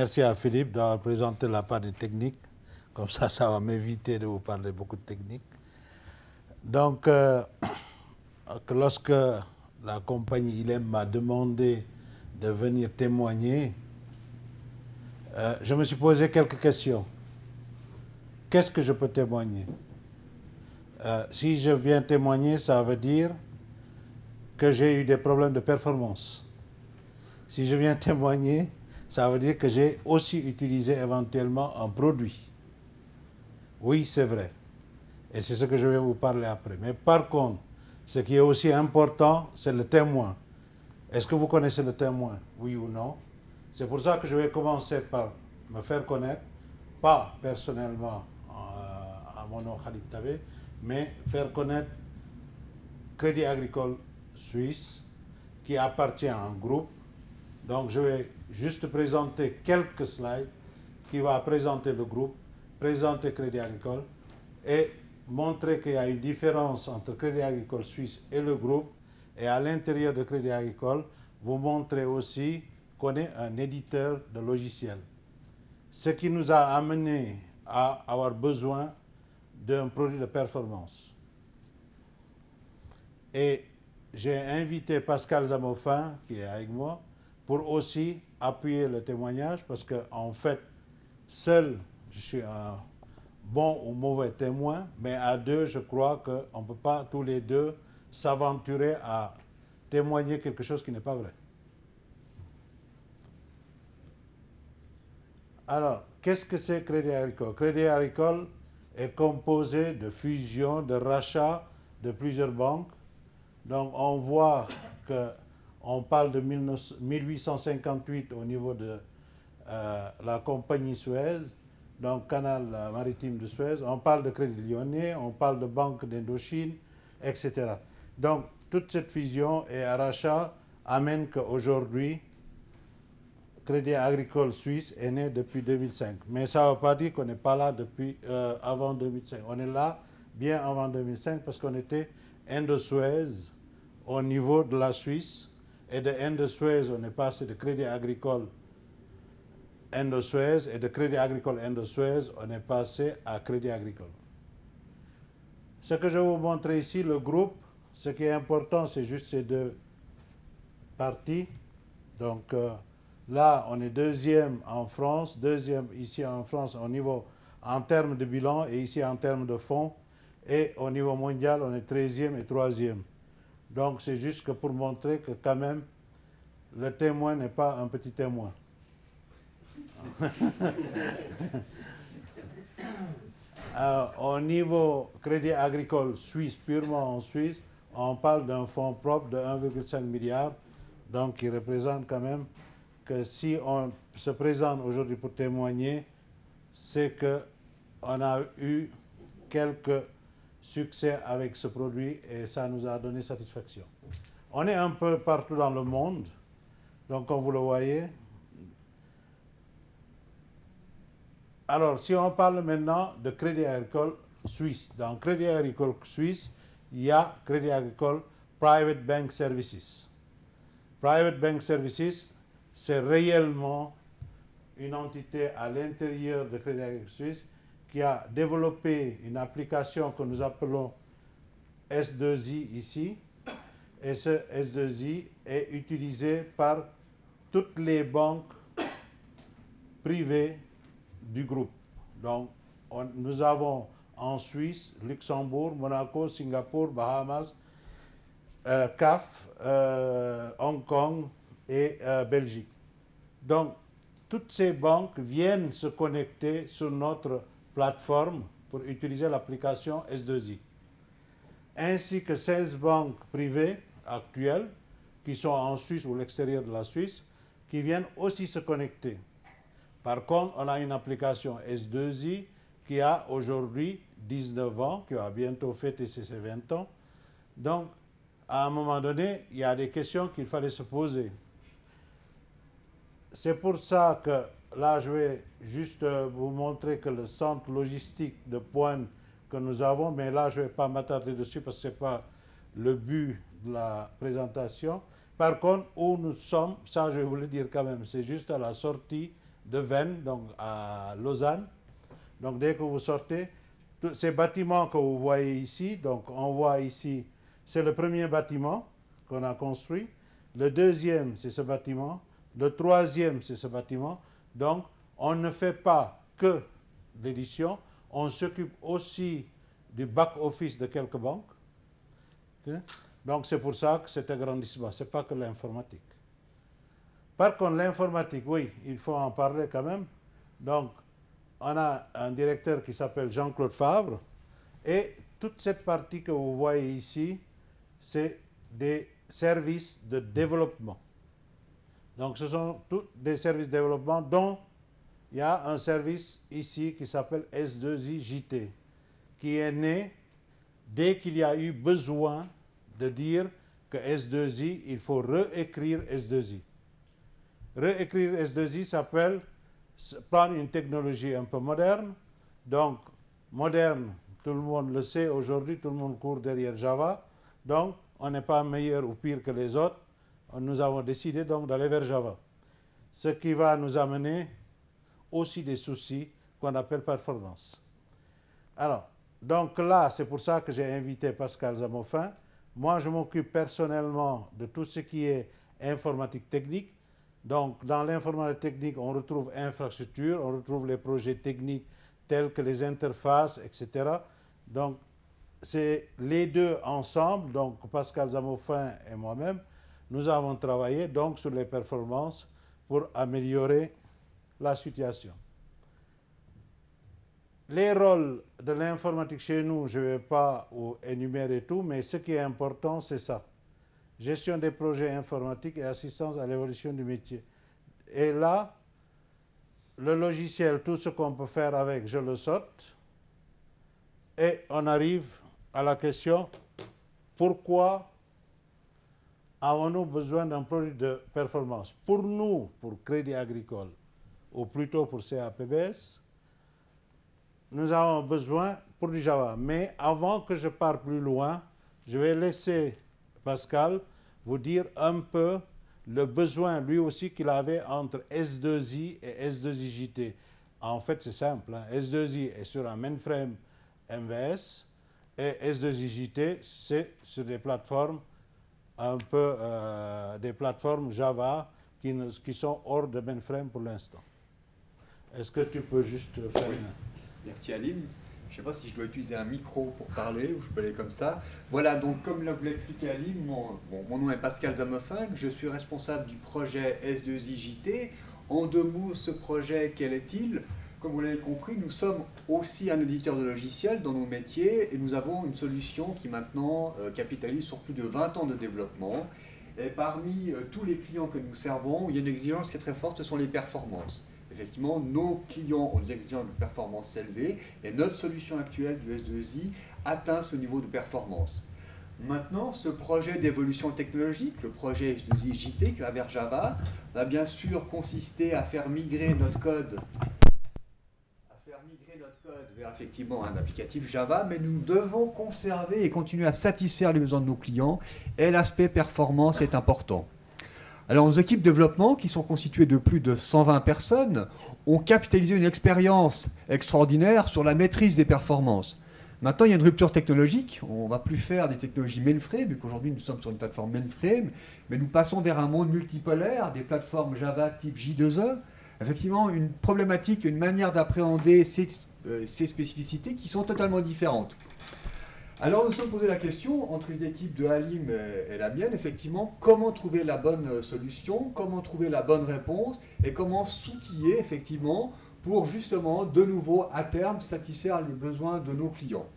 merci à Philippe d'avoir présenté la part des techniques. Comme ça va m'éviter de vous parler beaucoup de techniques. Donc, lorsque la compagnie ILEM m'a demandé de venir témoigner, je me suis posé quelques questions. Qu'est-ce que je peux témoigner? Si je viens témoigner, ça veut dire que j'ai eu des problèmes de performance. Si je viens témoigner, ça veut dire que j'ai aussi utilisé éventuellement un produit. Oui, c'est vrai. Et c'est ce que je vais vous parler après. Mais par contre, ce qui est aussi important, c'est le témoin. Est-ce que vous connaissez le témoin, oui ou non? C'est pour ça que je vais commencer par me faire connaître, pas personnellement à mon nom Khalid Tabé, mais faire connaître Crédit Agricole Suisse, qui appartient à un groupe. Donc je vais juste présenter quelques slides qui vont présenter le groupe, présenter Crédit Agricole et montrer qu'il y a une différence entre Crédit Agricole Suisse et le groupe. Et à l'intérieur de Crédit Agricole, vous montrer aussi qu'on est un éditeur de logiciels. Ce qui nous a amené à avoir besoin d'un produit de performance. Et j'ai invité Pascal Zamofin, qui est avec moi, pour aussi appuyer le témoignage, parce qu'en fait, seul, je suis un bon ou mauvais témoin, mais à deux, je crois qu'on ne peut pas tous les deux s'aventurer à témoigner quelque chose qui n'est pas vrai. Alors, qu'est-ce que c'est Crédit Agricole? Crédit Agricole est composé de fusion, de rachat de plusieurs banques. Donc, on voit qu'on parle de 1858 au niveau de la compagnie Suez, donc Canal maritime de Suez. On parle de Crédit Lyonnais, on parle de Banque d'Indochine, etc. Donc, toute cette fusion et rachat amène qu'aujourd'hui, Crédit Agricole Suisse est né depuis 2005. Mais ça ne veut pas dire qu'on n'est pas là depuis avant 2005. On est là bien avant 2005 parce qu'on était Indo-Suez au niveau de la Suisse. Et de Indo-Suez, on est passé de Crédit Agricole Indo-Suez. Et de Crédit Agricole Indo-Suez, on est passé à Crédit Agricole. Ce que je vais vous montrer ici, le groupe, ce qui est important, c'est juste ces deux parties. Donc, là, on est deuxième en France, deuxième ici en France au niveau en termes de bilan et ici en termes de fonds. Et au niveau mondial, on est 13e et 3e. Donc, c'est juste que pour montrer que quand même, le témoin n'est pas un petit témoin. Alors, au niveau Crédit Agricole Suisse, purement en Suisse, on parle d'un fonds propre de 1,5 milliard. Donc, qui représente quand même que si on se présente aujourd'hui pour témoigner, c'est qu'on a eu quelques succès avec ce produit et ça nous a donné satisfaction. On est un peu partout dans le monde, donc comme vous le voyez. Alors, si on parle maintenant de Crédit Agricole Suisse, dans Crédit Agricole Suisse, il y a Crédit Agricole Private Bank Services. Private Bank Services, c'est réellement une entité à l'intérieur de Crédit Agricole Suisse qui a développé une application que nous appelons S2I ici. Et ce S2I est utilisé par toutes les banques privées du groupe. Donc, nous avons en Suisse, Luxembourg, Monaco, Singapour, Bahamas, CAF, Hong Kong et Belgique. Donc, toutes ces banques viennent se connecter sur notre plateforme pour utiliser l'application S2I. Ainsi que 16 banques privées actuelles qui sont en Suisse ou à l'extérieur de la Suisse qui viennent aussi se connecter. Par contre, on a une application S2I qui a aujourd'hui 19 ans, qui va bientôt fêter ses 20 ans. Donc, à un moment donné, il y a des questions qu'il fallait se poser. C'est pour ça que là, je vais juste vous montrer que le centre logistique de Pointe que nous avons, mais là, je ne vais pas m'attarder dessus parce que ce n'est pas le but de la présentation. Par contre, où nous sommes, ça, je vais vous le dire quand même, c'est juste à la sortie de Vennes, donc à Lausanne. Donc dès que vous sortez, tous ces bâtiments que vous voyez ici, donc on voit ici, c'est le premier bâtiment qu'on a construit. Le deuxième, c'est ce bâtiment. Le troisième, c'est ce bâtiment. Donc on ne fait pas que l'édition, on s'occupe aussi du back-office de quelques banques. Okay? Donc c'est pour ça que cet agrandissement, ce n'est pas que l'informatique. Par contre, l'informatique, oui, il faut en parler quand même. Donc, on a un directeur qui s'appelle Jean-Claude Favre, et toute cette partie que vous voyez ici, c'est des services de développement. Donc, ce sont tous des services de développement dont il y a un service ici qui s'appelle S2IJT, qui est né dès qu'il y a eu besoin de dire que S2I, il faut réécrire S2I. Réécrire S2I s'appelle prendre une technologie un peu moderne. Donc, moderne, tout le monde le sait aujourd'hui, tout le monde court derrière Java. Donc, on n'est pas meilleur ou pire que les autres. Nous avons décidé donc d'aller vers Java. Ce qui va nous amener aussi des soucis qu'on appelle performance. Alors, donc là, c'est pour ça que j'ai invité Pascal Zamofin. Moi, je m'occupe personnellement de tout ce qui est informatique technique. Donc, dans l'informatique technique, on retrouve infrastructure, on retrouve les projets techniques tels que les interfaces, etc. Donc, c'est les deux ensemble, donc Pascal Zamofin et moi-même, nous avons travaillé donc sur les performances pour améliorer la situation. Les rôles de l'informatique chez nous, je ne vais pas vous énumérer tout, mais ce qui est important, c'est ça. Gestion des projets informatiques et assistance à l'évolution du métier. Et là, le logiciel, tout ce qu'on peut faire avec, je le saute. Et on arrive à la question, pourquoi avons-nous besoin d'un produit de performance? Pour nous, pour Crédit Agricole, ou plutôt pour CAPBS, nous avons besoin pour du Java. Mais avant que je parte plus loin, je vais laisser Pascal vous dire un peu le besoin, lui aussi, qu'il avait entre S2I et S2IJT. En fait, c'est simple. Hein. S2I est sur un mainframe MVS et S2IJT, c'est sur des plateformes un peu des plateformes Java qui sont hors de mainframe pour l'instant. Est-ce que tu peux juste faire Merci Alim. Je ne sais pas si je dois utiliser un micro pour parler ou je peux aller comme ça. Voilà, donc comme vous l'a expliqué Alim, mon nom est Pascal Zamofin, je suis responsable du projet S2IJT. En deux mots, ce projet, quel est-il? Comme vous l'avez compris, nous sommes aussi un éditeur de logiciels dans nos métiers et nous avons une solution qui maintenant capitalise sur plus de 20 ans de développement. Et parmi tous les clients que nous servons, il y a une exigence qui est très forte, ce sont les performances. Effectivement, nos clients ont des exigences de performance élevées et notre solution actuelle du S2I atteint ce niveau de performance. Maintenant, ce projet d'évolution technologique, le projet S2IJT qui va vers Java, va bien sûr consister à faire migrer notre code vers effectivement un applicatif Java, mais nous devons conserver et continuer à satisfaire les besoins de nos clients et l'aspect performance est important. Alors, nos équipes de développement, qui sont constituées de plus de 120 personnes, ont capitalisé une expérience extraordinaire sur la maîtrise des performances. Maintenant, il y a une rupture technologique. On ne va plus faire des technologies mainframe, vu qu'aujourd'hui nous sommes sur une plateforme mainframe, mais nous passons vers un monde multipolaire, des plateformes Java type J2E. Effectivement, une problématique, une manière d'appréhender ces spécificités qui sont totalement différentes. Alors, nous nous sommes posé la question, entre les équipes de Alim et la mienne, effectivement, comment trouver la bonne solution, comment trouver la bonne réponse, et comment s'outiller, effectivement, pour justement, de nouveau, à terme, satisfaire les besoins de nos clients.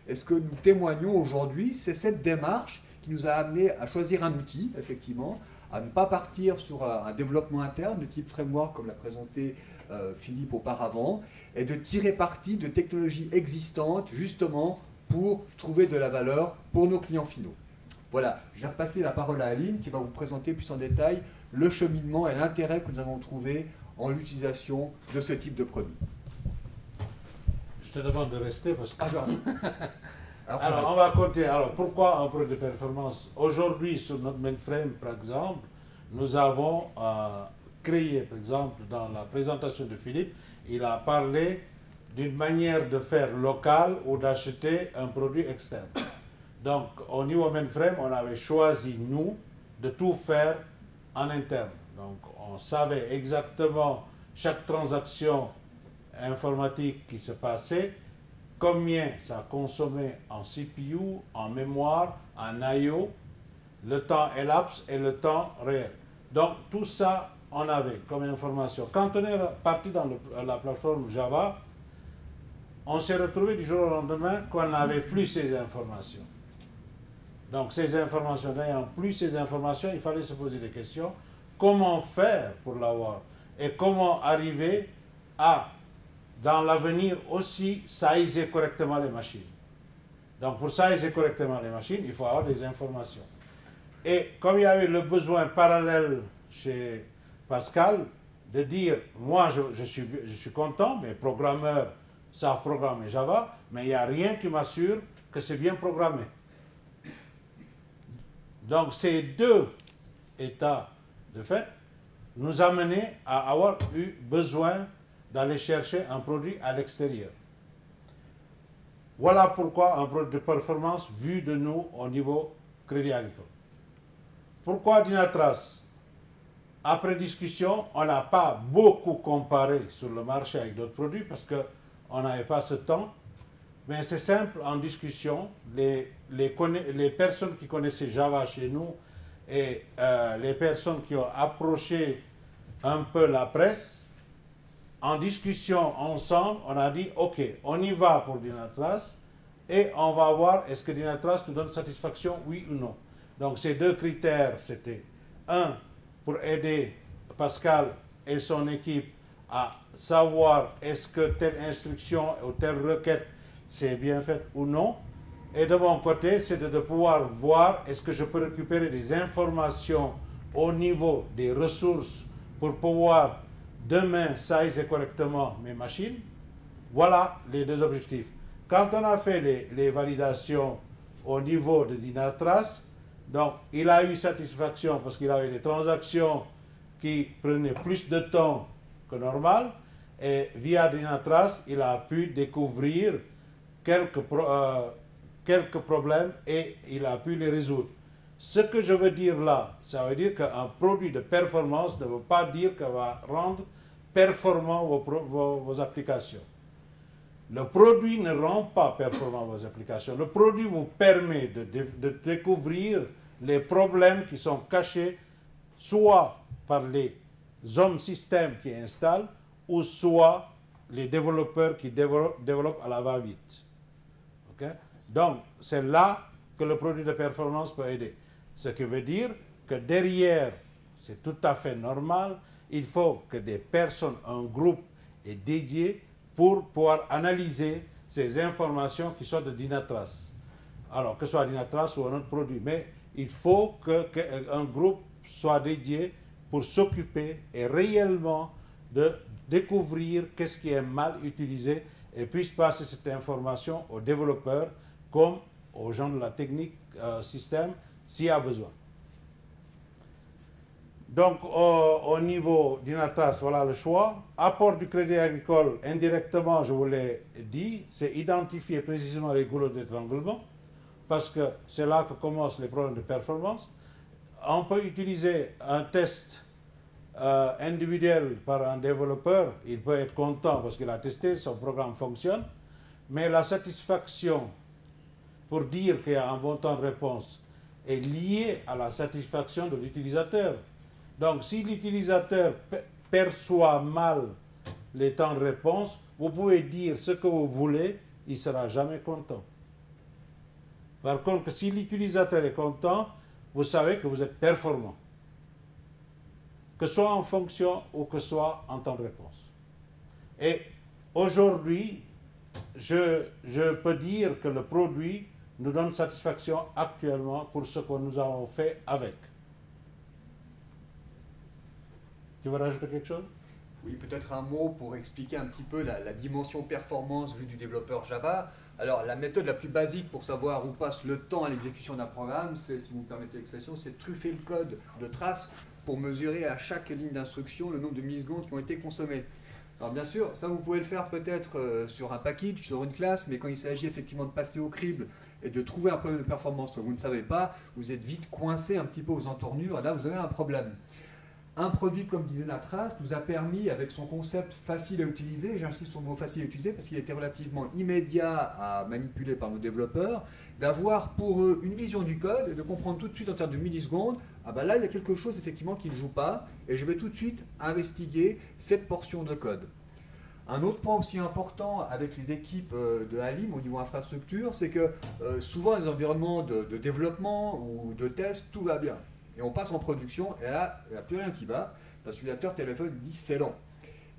Et ce que nous témoignons aujourd'hui, c'est cette démarche qui nous a amené à choisir un outil, effectivement, à ne pas partir sur un développement interne de type framework, comme l'a présenté Philippe auparavant, et de tirer parti de technologies existantes, justement, pour trouver de la valeur pour nos clients finaux. Voilà, je vais repasser la parole à Aline qui va vous présenter plus en détail le cheminement et l'intérêt que nous avons trouvé en l'utilisation de ce type de produit. Je te demande de rester parce que... Alors, on va continuer. Alors, pourquoi un produit de performance? Aujourd'hui, sur notre mainframe, par exemple, nous avons créer. Par exemple, dans la présentation de Philippe, il a parlé d'une manière de faire locale ou d'acheter un produit externe. Donc, au niveau mainframe, on avait choisi, nous, de tout faire en interne. Donc, on savait exactement chaque transaction informatique qui se passait, combien ça consommait en CPU, en mémoire, en I/O, le temps elapse et le temps réel. Donc, tout ça, on avait comme information. Quand on est parti dans la plateforme Java, on s'est retrouvé du jour au lendemain qu'on n'avait plus ces informations. Donc, ces informations, n'ayant plus ces informations, il fallait se poser des questions. Comment faire pour l'avoir? Et comment arriver à, dans l'avenir aussi, sizer correctement les machines? Donc, pour sizer correctement les machines, il faut avoir des informations. Et comme il y avait le besoin parallèle chez Pascal de dire, moi, je suis content, mes programmeurs savent programmer Java, mais il n'y a rien qui m'assure que c'est bien programmé. Donc, ces deux états de fait nous amenaient à avoir eu besoin d'aller chercher un produit à l'extérieur. Voilà pourquoi un produit de performance vu de nous au niveau Crédit Agricole. Pourquoi Dynatrace? Après discussion, on n'a pas beaucoup comparé sur le marché avec d'autres produits parce qu'on n'avait pas ce temps. Mais c'est simple, en discussion, les personnes qui connaissaient Java chez nous et les personnes qui ont approché un peu la presse, en discussion ensemble, on a dit, OK, on y va pour Dynatrace et on va voir est-ce que Dynatrace nous donne satisfaction, oui ou non. Donc ces deux critères, c'était un, pour aider Pascal et son équipe à savoir est-ce que telle instruction ou telle requête c'est bien fait ou non. Et de mon côté, c'était de pouvoir voir est-ce que je peux récupérer des informations au niveau des ressources pour pouvoir demain sizer correctement mes machines. Voilà les deux objectifs. Quand on a fait les validations au niveau de Dynatrace, donc il a eu satisfaction parce qu'il avait des transactions qui prenaient plus de temps que normal. Et via Dynatrace, il a pu découvrir quelques problèmes et il a pu les résoudre. Ce que je veux dire là, ça veut dire qu'un produit de performance ne veut pas dire qu'il va rendre performant vos applications. Le produit ne rend pas performant vos applications. Le produit vous permet de découvrir les problèmes qui sont cachés soit par les hommes systèmes qui installent ou soit les développeurs qui développent à la va-vite. Okay? Donc, c'est là que le produit de performance peut aider. Ce qui veut dire que derrière, c'est tout à fait normal, il faut que des personnes, un groupe est dédié pour pouvoir analyser ces informations qui sont de Dynatrace. Alors, que ce soit Dynatrace ou un autre produit, mais il faut qu'un groupe soit dédié pour s'occuper et réellement de découvrir qu'est-ce qui est mal utilisé et puisse passer cette information aux développeurs comme aux gens de la technique système s'il y a besoin. Donc au niveau Dynatrace, voilà le choix. Apport du Crédit Agricole, indirectement, je vous l'ai dit, c'est identifier précisément les goulots d'étranglement parce que c'est là que commencent les problèmes de performance. On peut utiliser un test individuel par un développeur, il peut être content parce qu'il a testé, son programme fonctionne, mais la satisfaction pour dire qu'il y a un bon temps de réponse est liée à la satisfaction de l'utilisateur. Donc si l'utilisateur perçoit mal les temps de réponse, vous pouvez dire ce que vous voulez, il ne sera jamais content. Par contre, si l'utilisateur est content, vous savez que vous êtes performant. Que ce soit en fonction ou que ce soit en temps de réponse. Et aujourd'hui, je peux dire que le produit nous donne satisfaction actuellement pour ce que nous avons fait avec. Tu veux rajouter quelque chose? Oui, peut-être un mot pour expliquer un petit peu la dimension performance vue du développeur Java. Alors, la méthode la plus basique pour savoir où passe le temps à l'exécution d'un programme, c'est, si vous me permettez l'expression, c'est truffer le code de traces pour mesurer à chaque ligne d'instruction le nombre de millisecondes qui ont été consommées. Alors bien sûr, ça vous pouvez le faire peut-être sur un package, sur une classe, mais quand il s'agit effectivement de passer au crible et de trouver un problème de performance que vous ne savez pas, vous êtes vite coincé un petit peu aux entournures, et là vous avez un problème. Un produit comme Dynatrace nous a permis, avec son concept facile à utiliser, j'insiste sur le mot facile à utiliser parce qu'il était relativement immédiat à manipuler par nos développeurs, d'avoir pour eux une vision du code et de comprendre tout de suite en termes de millisecondes, ah ben là il y a quelque chose effectivement qui ne joue pas et je vais tout de suite investiguer cette portion de code. Un autre point aussi important avec les équipes de Halim au niveau infrastructure, c'est que souvent dans les environnements de développement ou de test, tout va bien. Et on passe en production, et là, il n'y a plus rien qui va, parce que l'utilisateur téléphone dit c'est lent.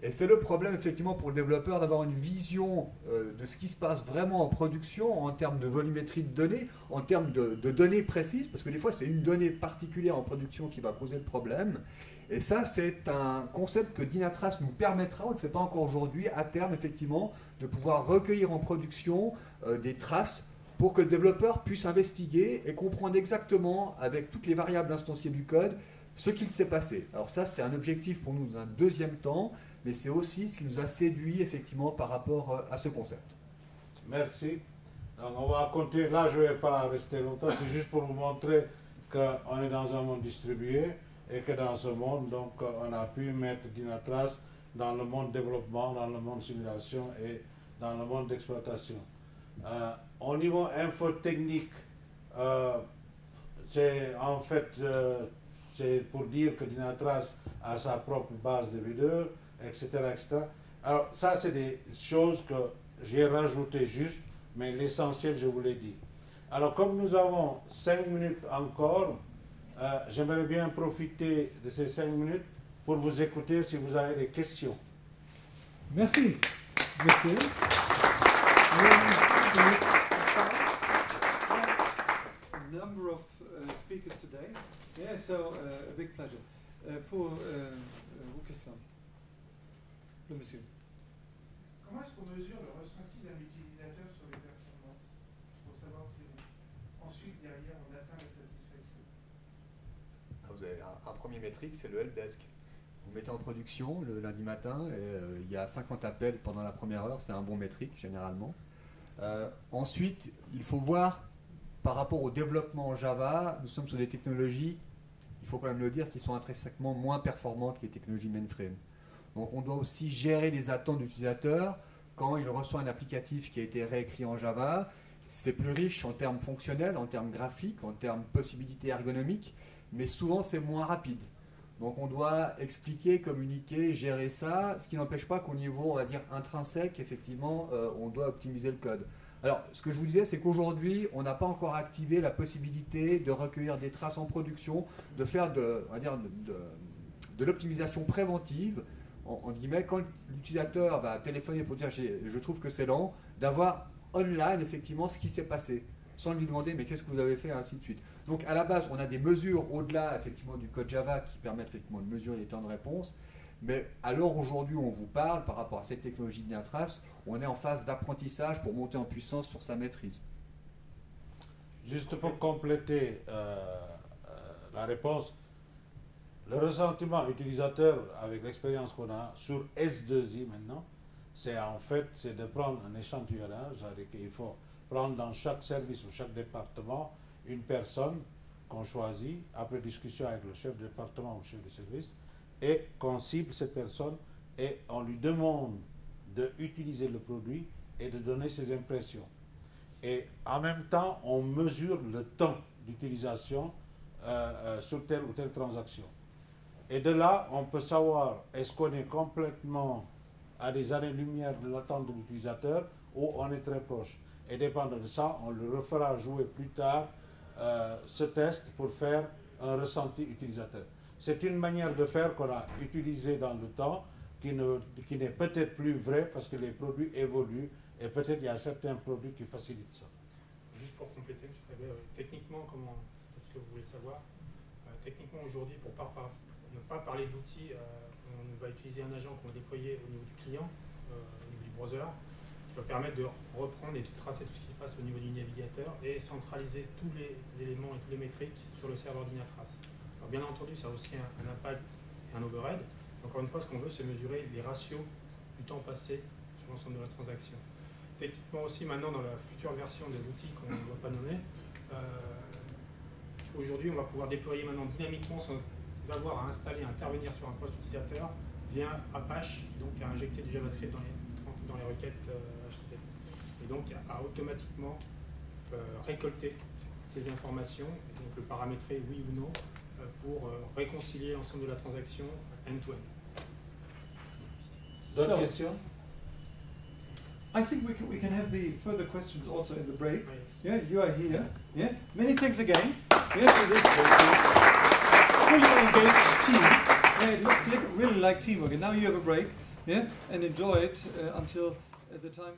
Et c'est le problème, effectivement, pour le développeur d'avoir une vision de ce qui se passe vraiment en production, en termes de volumétrie de données, en termes de données précises, parce que des fois, c'est une donnée particulière en production qui va poser le problème. Et ça, c'est un concept que Dynatrace nous permettra, on ne le fait pas encore aujourd'hui, à terme, effectivement, de pouvoir recueillir en production des traces pour que le développeur puisse investiguer et comprendre exactement, avec toutes les variables instanciées du code, ce qu'il s'est passé. Alors ça, c'est un objectif pour nous dans un deuxième temps, mais c'est aussi ce qui nous a séduit, effectivement, par rapport à ce concept. Merci. Donc on va continuer. Là, je ne vais pas rester longtemps. C'est juste pour vous montrer qu'on est dans un monde distribué et que dans ce monde, donc, on a pu mettre Dynatrace dans le monde développement, dans le monde simulation et dans le monde d'exploitation. Au niveau infotechnique, c'est en fait c'est pour dire que Dynatrace a sa propre base de vidéos, etc., etc. Alors ça, c'est des choses que j'ai rajoutées juste, mais l'essentiel, je vous l'ai dit. Alors comme nous avons 5 minutes encore, j'aimerais bien profiter de ces 5 minutes pour vous écouter si vous avez des questions. Merci. Merci. Number of speakers today. Yeah, so a big pleasure. Pour vos questions. Le monsieur. Comment est-ce qu'on mesure le ressenti d'un utilisateur sur les performances pour savoir si ensuite derrière on atteint la satisfaction? Vous avez un premier métrique, c'est le helpdesk. Vous mettez en production le lundi matin et il y a 50 appels pendant la première heure, c'est un bon métrique généralement. Ensuite, il faut voir par rapport au développement en Java, nous sommes sur des technologies, il faut quand même le dire, qui sont intrinsèquement moins performantes que les technologies mainframe. Donc on doit aussi gérer les attentes de l'utilisateur quand il reçoit un applicatif qui a été réécrit en Java. C'est plus riche en termes fonctionnels, en termes graphiques, en termes possibilités ergonomiques, mais souvent c'est moins rapide. Donc on doit expliquer, communiquer, gérer ça, ce qui n'empêche pas qu'au niveau, on va dire, intrinsèque, effectivement, on doit optimiser le code. Alors, ce que je vous disais, c'est qu'aujourd'hui, on n'a pas encore activé la possibilité de recueillir des traces en production, de faire on va dire, de l'optimisation préventive, en guillemets, quand l'utilisateur va téléphoner pour dire je trouve que c'est lent, d'avoir online, effectivement, ce qui s'est passé, sans lui demander mais qu'est-ce que vous avez fait, et ainsi de suite. Donc à la base, on a des mesures au-delà effectivement du code Java qui permettent effectivement de mesurer les temps de réponse, mais à l'heure aujourd'hui où on vous parle, par rapport à cette technologie de Dynatrace, on est en phase d'apprentissage pour monter en puissance sur sa maîtrise. Juste pour compléter la réponse, le ressentiment utilisateur avec l'expérience qu'on a sur S2I maintenant, c'est en fait c'est de prendre un échantillonnage, c'est-à-dire qu'il faut prendre dans chaque service ou chaque département une personne qu'on choisit après discussion avec le chef de département ou le chef de service et qu'on cible cette personne et on lui demande d'utiliser le produit et de donner ses impressions. Et en même temps, on mesure le temps d'utilisation sur telle ou telle transaction. Et de là, on peut savoir est-ce qu'on est complètement à des années-lumière de l'attente de l'utilisateur ou on est très proche. Et dépendant de ça, on le refera jouer plus tard ce test pour faire un ressenti utilisateur. C'est une manière de faire qu'on a utilisée dans le temps qui n'est peut-être plus vraie parce que les produits évoluent et peut-être il y a certains produits qui facilitent ça. Juste pour compléter, M. Taber, techniquement, c'est ce que vous voulez savoir, techniquement aujourd'hui, pour ne pas parler d'outils, on va utiliser un agent qu'on va déployer au niveau du client, au niveau du browser, qui va permettre de reprendre et de tracer tout ce qui se passe au niveau du navigateur et centraliser tous les éléments et tous les métriques sur le serveur Dynatrace. Alors, bien entendu, ça a aussi un impact et un overhead. Encore une fois, ce qu'on veut, c'est mesurer les ratios du temps passé sur l'ensemble de la transaction. Techniquement aussi, maintenant, dans la future version de l'outil qu'on ne doit pas nommer, aujourd'hui, on va pouvoir déployer maintenant dynamiquement sans avoir à installer, à intervenir sur un poste utilisateur via Apache, donc à injecter du JavaScript dans les requêtes HTTP. Et donc à automatiquement récolter ces informations, et donc le paramétrer oui ou non, pour réconcilier l'ensemble de la transaction end-to-end. D'autres questions? I think we can have the further questions also in the break. Yes. Yeah, you are here. Yeah, many thanks again. Yeah, for this fully engaged team. Yeah, it looked really like teamwork. And now you have a break. Yeah, and enjoy it until the time.